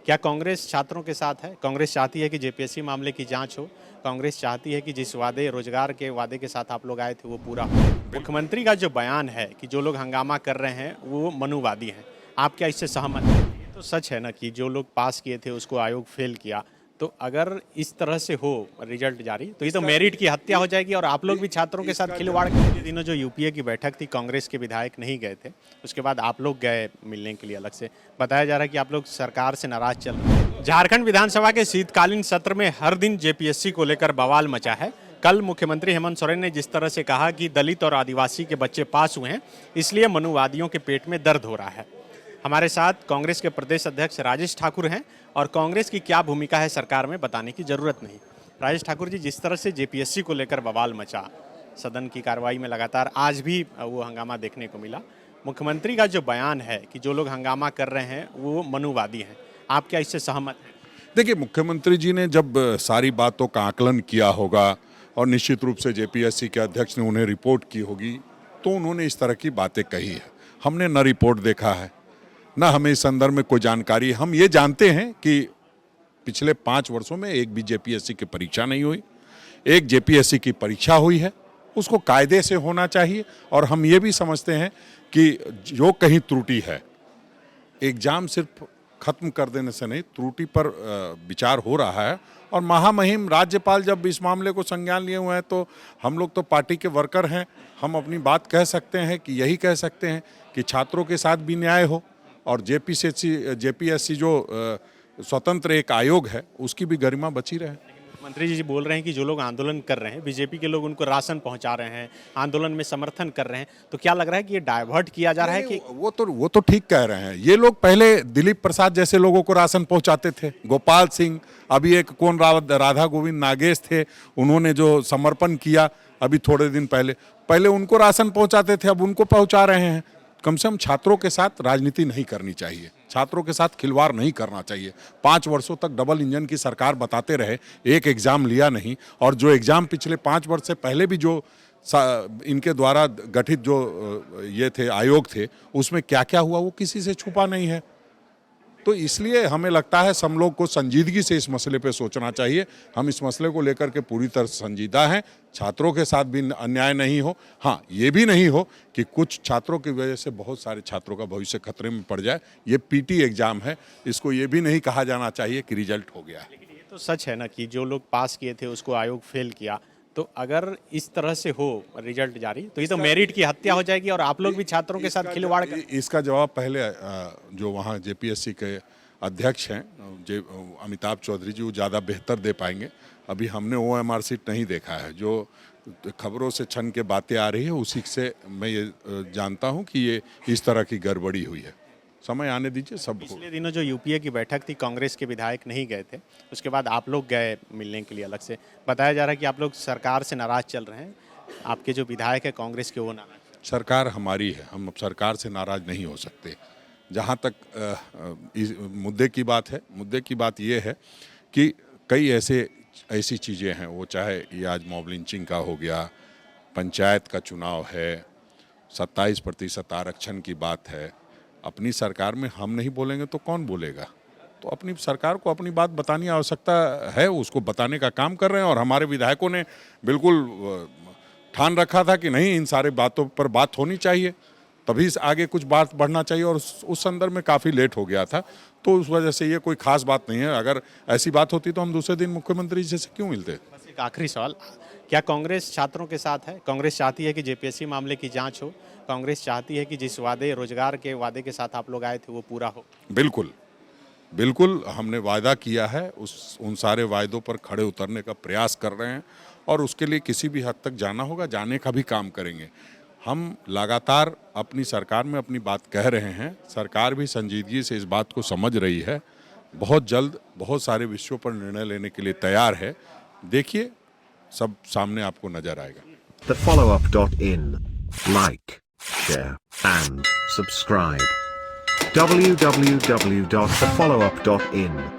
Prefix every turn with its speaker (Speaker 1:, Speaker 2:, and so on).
Speaker 1: क्या कांग्रेस छात्रों के साथ है? कांग्रेस चाहती है कि जेपीएससी मामले की जांच हो। कांग्रेस चाहती है कि जिस वादे रोजगार के वादे के साथ आप लोग आए थे वो पूरा हो। मुख्यमंत्री का जो बयान है कि जो लोग हंगामा कर रहे हैं वो मनुवादी हैं, आप क्या इससे सहमत हैं? ये तो सच है ना कि जो लोग पास किए थे उसको आयोग फेल किया, तो अगर इस तरह से हो रिजल्ट जारी तो ये तो मेरिट की हत्या हो जाएगी और आप लोग भी छात्रों के साथ खिलवाड़ के दिनों जो यूपीए की बैठक थी, कांग्रेस के विधायक नहीं गए थे, उसके बाद आप लोग गए मिलने के लिए अलग से। बताया जा रहा है कि आप लोग सरकार से नाराज चल रहे हैं। झारखंड विधानसभा के शीतकालीन सत्र में हर दिन जेपीएससी को लेकर बवाल मचा है। कल मुख्यमंत्री हेमंत सोरेन ने जिस तरह से कहा कि दलित और आदिवासी के बच्चे पास हुए हैं, इसलिए मनुवादियों के पेट में दर्द हो रहा है। हमारे साथ कांग्रेस के प्रदेश अध्यक्ष राजेश ठाकुर हैं और कांग्रेस की क्या भूमिका है सरकार में बताने की जरूरत नहीं। राजेश ठाकुर जी, जिस तरह से जेपीएससी को लेकर बवाल मचा, सदन की कार्रवाई में लगातार आज भी वो हंगामा देखने को मिला। मुख्यमंत्री का जो बयान है कि जो लोग हंगामा कर रहे हैं वो मनुवादी हैं, आप क्या इससे सहमत हैं?
Speaker 2: देखिए, मुख्यमंत्री जी ने जब सारी बातों का आकलन किया होगा और निश्चित रूप से जेपीएससी के अध्यक्ष ने उन्हें रिपोर्ट की होगी, तो उन्होंने इस तरह की बातें कही है। हमने न रिपोर्ट देखा है, न हमें इस संदर्भ में कोई जानकारी। हम ये जानते हैं कि पिछले 5 वर्षों में एक भी जेपीएससी की परीक्षा नहीं हुई। एक जेपीएससी की परीक्षा हुई है, उसको कायदे से होना चाहिए। और हम ये भी समझते हैं कि जो कहीं त्रुटि है, एग्जाम सिर्फ खत्म कर देने से नहीं, त्रुटि पर विचार हो रहा है। और महामहिम राज्यपाल जब इस मामले को संज्ञान लिए हुए हैं, तो हम लोग तो पार्टी के वर्कर हैं, हम अपनी बात कह सकते हैं कि यही कह सकते हैं कि छात्रों के साथ भी न्याय हो और जेपीएससी जो स्वतंत्र एक आयोग है उसकी भी गरिमा बची रहे।
Speaker 1: मंत्री जी बोल रहे हैं कि जो लोग आंदोलन कर रहे हैं, बीजेपी के लोग उनको राशन पहुंचा रहे हैं, आंदोलन में समर्थन कर रहे हैं, तो क्या लग रहा है कि ये डाइवर्ट किया जा रहा है कि
Speaker 2: वो तो ठीक कह रहे हैं। ये लोग पहले दिलीप प्रसाद जैसे लोगों को राशन पहुंचाते थे, गोपाल सिंह, अभी एक कौन राधा गोविंद नागेश थे, उन्होंने जो समर्पण किया अभी थोड़े दिन पहले उनको राशन पहुंचाते थे, अब उनको पहुंचा रहे हैं। कम से कम छात्रों के साथ राजनीति नहीं करनी चाहिए, छात्रों के साथ खिलवाड़ नहीं करना चाहिए। 5 वर्षों तक डबल इंजन की सरकार बताते रहे, एक एग्जाम लिया नहीं। और जो एग्जाम पिछले 5 वर्ष से पहले भी जो इनके द्वारा गठित जो ये थे आयोग थे, उसमें क्या क्या हुआ वो किसी से छुपा नहीं है। तो इसलिए हमें लगता है हम लोग को संजीदगी से इस मसले पे सोचना चाहिए। हम इस मसले को लेकर के पूरी तरह संजीदा हैं, छात्रों के साथ भी अन्याय नहीं हो। हाँ, ये भी नहीं हो कि कुछ छात्रों की वजह से बहुत सारे छात्रों का भविष्य खतरे में पड़ जाए। ये पीटी एग्जाम है, इसको ये भी नहीं कहा जाना चाहिए कि रिजल्ट हो गया है।
Speaker 1: लेकिन ये तो सच है ना कि जो लोग पास किए थे उसको आयोग फेल किया, तो अगर इस तरह से हो रिजल्ट जारी तो ये तो मेरिट की हत्या हो जाएगी और आप लोग भी छात्रों के साथ खिलवाड़ कर।
Speaker 2: इसका जवाब पहले जो वहाँ जेपीएससी के अध्यक्ष हैं अमिताभ चौधरी जी, वो ज़्यादा बेहतर दे पाएंगे। अभी हमने ओएमआर शीट नहीं देखा है, जो खबरों से छन के बातें आ रही है उसी से मैं ये जानता हूँ कि ये इस तरह की गड़बड़ी हुई है। समय आने दीजिए, सब
Speaker 1: पिछले दिनों जो यूपीए की बैठक थी, कांग्रेस के विधायक नहीं गए थे, उसके बाद आप लोग गए मिलने के लिए अलग से। बताया जा रहा है कि आप लोग सरकार से नाराज चल रहे हैं, आपके जो विधायक है कांग्रेस के वो नाराज।
Speaker 2: सरकार हमारी है, हम सरकार से नाराज नहीं हो सकते। जहाँ तक इस मुद्दे की बात है, मुद्दे की बात ये है कि कई ऐसी चीज़ें हैं, वो चाहे ये आज मॉब लिंचिंग का हो गया, पंचायत का चुनाव है, 27% आरक्षण की बात है। अपनी सरकार में हम नहीं बोलेंगे तो कौन बोलेगा? तो अपनी सरकार को अपनी बात बतानी आवश्यकता है, उसको बताने का काम कर रहे हैं। और हमारे विधायकों ने बिल्कुल ठान रखा था कि नहीं, इन सारे बातों पर बात होनी चाहिए, तभी आगे कुछ बात बढ़ना चाहिए। और उस संदर्भ में काफ़ी लेट हो गया था, तो उस वजह से ये कोई खास बात नहीं है। अगर ऐसी बात होती तो हम दूसरे दिन मुख्यमंत्री जी से क्यों मिलते?
Speaker 1: बस एक आखिरी सवाल, क्या कांग्रेस छात्रों के साथ है? कांग्रेस चाहती है कि जेपीएससी मामले की जांच हो। कांग्रेस चाहती है कि जिस वादे रोजगार के वादे के साथ आप लोग आए थे वो पूरा हो।
Speaker 2: बिल्कुल बिल्कुल, हमने वादा किया है, उन सारे वायदों पर खड़े उतरने का प्रयास कर रहे हैं। और उसके लिए किसी भी हद तक जाना होगा, जाने का भी काम करेंगे। हम लगातार अपनी सरकार में अपनी बात कह रहे हैं, सरकार भी संजीदगी से इस बात को समझ रही है। बहुत जल्द बहुत सारे विषयों पर निर्णय लेने के लिए तैयार है। देखिए, सब सामने आपको नजर आएगा।
Speaker 3: TheFollowUp.in. Like, share, and subscribe. www.thefollowup.in